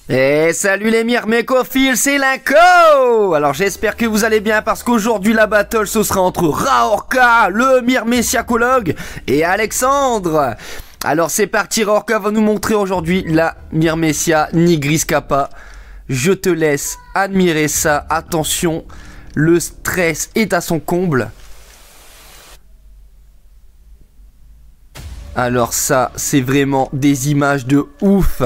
Et salut les myrmécophiles, c'est Linko. Alors j'espère que vous allez bien parce qu'aujourd'hui la battle ce sera entre Rahorka, le myrmésiacologue, et Alexandre. Alors c'est parti, Rahorka va nous montrer aujourd'hui la Myrmecia nigris kappa. Je te laisse admirer ça, attention, le stress est à son comble. Alors ça, c'est vraiment des images de ouf.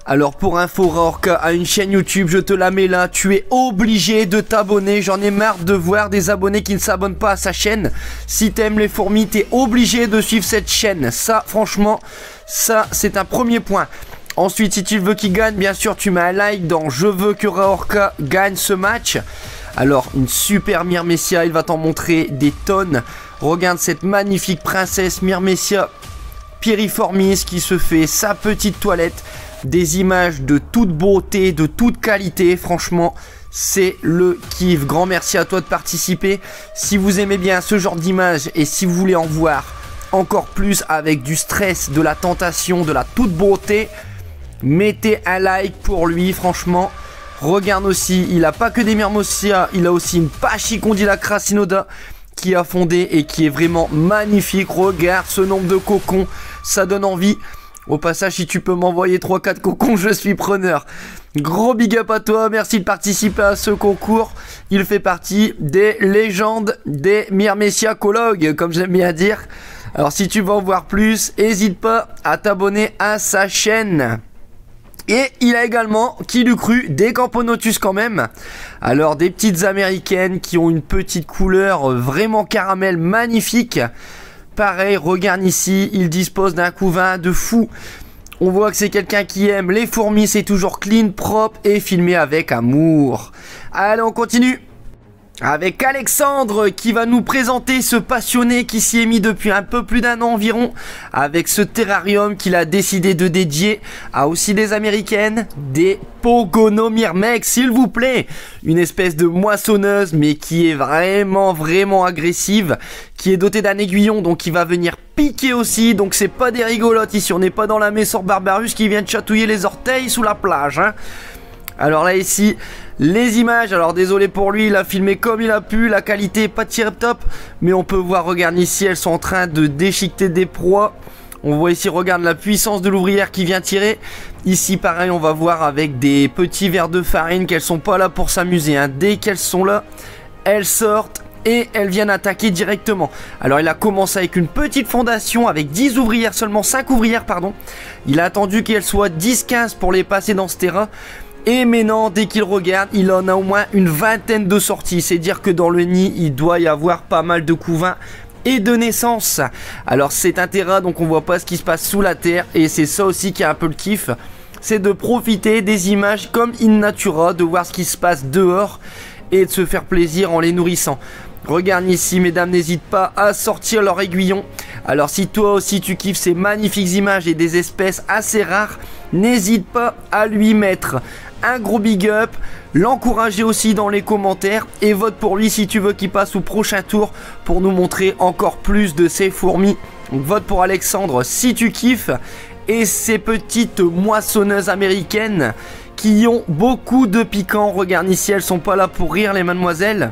Alors pour info, Rahorka a une chaîne YouTube, je te la mets là. Tu es obligé de t'abonner. J'en ai marre de voir des abonnés qui ne s'abonnent pas à sa chaîne. Si t'aimes les fourmis, t'es obligé de suivre cette chaîne. Ça, franchement, ça, c'est un premier point. Ensuite, si tu veux qu'il gagne, bien sûr, tu mets un like dans « Je veux que Rahorka gagne ce match ». Alors, une super Myrmecia, il va t'en montrer des tonnes. Regarde cette magnifique princesse Myrmecia Piriformis qui se fait sa petite toilette. Des images de toute beauté, de toute qualité. Franchement, c'est le kiff. Grand merci à toi de participer. Si vous aimez bien ce genre d'images et si vous voulez en voir encore plus avec du stress, de la tentation, de la toute beauté, mettez un like pour lui. Franchement, regarde aussi, il a pas que des Myrmecia, il a aussi une Pachycondylacra synoda qui a fondé et qui est vraiment magnifique. Regarde ce nombre de cocons, ça donne envie. Au passage, si tu peux m'envoyer 3-4 cocons, je suis preneur. Gros big up à toi, merci de participer à ce concours. Il fait partie des légendes des myrmésiacologues, comme j'aime bien dire. Alors si tu veux en voir plus, n'hésite pas à t'abonner à sa chaîne. Et il a également, qui l'eût cru, des Camponotus quand même. Alors des petites américaines qui ont une petite couleur vraiment caramel magnifique. Pareil, regarde ici, il dispose d'un couvain de fou. On voit que c'est quelqu'un qui aime les fourmis, c'est toujours clean, propre et filmé avec amour. Allez, on continue avec Alexandre qui va nous présenter ce passionné qui s'y est mis depuis un peu plus d'un an environ avec ce terrarium qu'il a décidé de dédier à aussi des américaines, des Pogonomyrmex s'il vous plaît, une espèce de moissonneuse mais qui est vraiment agressive, qui est dotée d'un aiguillon donc qui va venir piquer aussi, donc c'est pas des rigolotes ici, on n'est pas dans la Messor Barbarus qui vient de chatouiller les orteils sous la plage hein. Alors là ici les images, alors désolé pour lui, il a filmé comme il a pu, la qualité est pas tip top, mais on peut voir, regarde ici, elles sont en train de déchiqueter des proies. On voit ici, regarde la puissance de l'ouvrière qui vient tirer. Ici pareil, on va voir avec des petits verres de farine qu'elles sont pas là pour s'amuser hein. Dès qu'elles sont là, elles sortent et elles viennent attaquer directement. Alors il a commencé avec une petite fondation avec 10 ouvrières, seulement 5 ouvrières pardon. Il a attendu qu'elles soient 10-15 pour les passer dans ce terrain. Et maintenant, dès qu'il regarde, il en a au moins une vingtaine de sorties. C'est dire que dans le nid, il doit y avoir pas mal de couvains et de naissances. Alors c'est un terrain, donc on voit pas ce qui se passe sous la terre. Et c'est ça aussi qui a un peu le kiff. C'est de profiter des images comme in natura, de voir ce qui se passe dehors et de se faire plaisir en les nourrissant. Regarde ici, mesdames, n'hésite pas à sortir leur aiguillon. Alors si toi aussi tu kiffes ces magnifiques images et des espèces assez rares, n'hésite pas à lui mettre un gros big up, l'encourager aussi dans les commentaires et vote pour lui si tu veux qu'il passe au prochain tour pour nous montrer encore plus de ces fourmis. Donc vote pour Alexandre si tu kiffes. Et ces petites moissonneuses américaines qui ont beaucoup de piquant. Regarde ici, elles sont pas là pour rire les mademoiselles.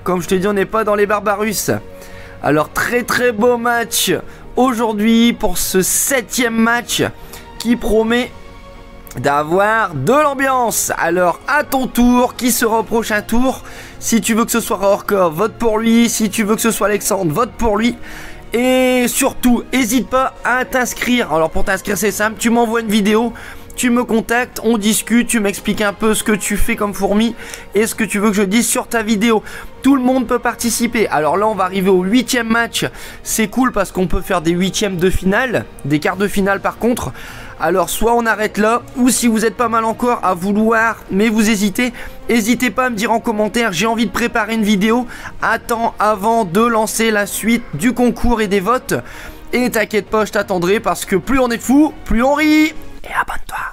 Comme je te dis, on n'est pas dans les Barbarus. Alors très beau match aujourd'hui pour ce 7e match qui promet d'avoir de l'ambiance. Alors à ton tour, qui sera au prochain tour? Si tu veux que ce soit Rahorka, vote pour lui. Si tu veux que ce soit Alexandre, vote pour lui. Et surtout, n'hésite pas à t'inscrire. Alors pour t'inscrire c'est simple, tu m'envoies une vidéo, tu me contactes, on discute, tu m'expliques un peu ce que tu fais comme fourmi et ce que tu veux que je dise sur ta vidéo. Tout le monde peut participer. Alors là on va arriver au 8e match. C'est cool parce qu'on peut faire des 8e de finale, des quarts de finale par contre. Alors soit on arrête là, ou si vous êtes pas mal encore à vouloir, mais vous hésitez, n'hésitez pas à me dire en commentaire, j'ai envie de préparer une vidéo. Attends avant de lancer la suite du concours et des votes. Et t'inquiète pas, je t'attendrai parce que plus on est fou, plus on rit. Et abonne-toi.